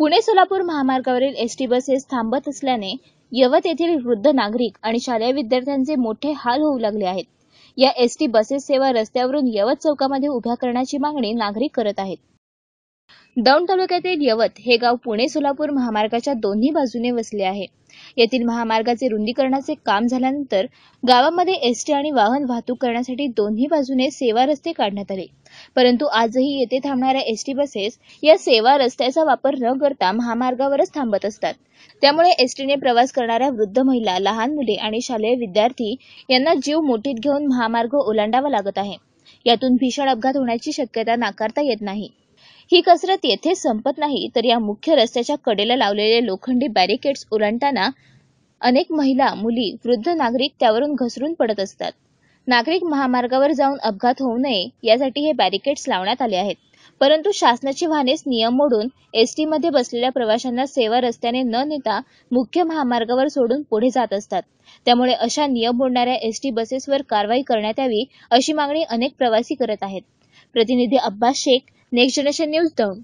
पुणे सोलापूर महामार्गावरील ST buses थांबत असल्याने यवत येथील वृद्ध नागरिक आणि शालेय विद्यार्थ्यांचे मोठे हाल होऊ लागले आहेत। या एसटी बसेस सेवा रस्त्यावरून यवत चौकामध्ये उभ्या करण्याची मागणी नागरिक करत आहेत। दौंड तालुक्यातील यवत हे गाव पुणे सोलापूर महामार्गाच्या दोन्ही बाजूने वसले आहे। येथील महामार्गाचे रुंदीकरणाचे काम झाल्यानंतर गावामध्ये एसटी आणि वाहन वाहतूक करण्यासाठी दोन्ही बाजूने सेवा रस्ते काढण्यात आले। परंतु आजही येथे थांबणाऱ्या एसटी बसेस या सेवा रस्त्याचा वापर न करता महामार्गावरच थांबत असतात। त्यामुळे एसटीने प्रवास करणाऱ्या वृद्ध महिला, लहान मुले आणि शालेय विद्यार्थी यांना जीव मुठीत घेऊन महामार्ग ओलांडावा लागत आहे। यातून भीषण अपघात होण्याची शक्यता नाकारता येत नाही। ही कसरत येथे संपत नाही तर या मुख्य रस्त्याच्या कडेला लावलेले लोखंडी बॅरिकेड्स ओलांडताना अनेक महिला, मुली, वृद्ध नागरिक त्यावरून घसरून पडत असतात। नागरिक महामार्गावर जाऊन अपघात होऊ नये यासाठी हे बॅरिकेड्स लावण्यात आले आहेत। परंतु शासनाची वाहनेच नियम मोडून एसटी मध्ये बसलेल्या प्रवाशांना सेवा रस्त्याने न नेता मुख्य महामार्गावर सोडून पुढे जात असतात। त्यामुळे अशा नियम मोडणाऱ्या एसटी बसेसवर कारवाई करण्यात यावी अशी मागणी अनेक प्रवासी करत आहेत। प्रतिनिधी Abbas Shaikh, next generation news, Daund.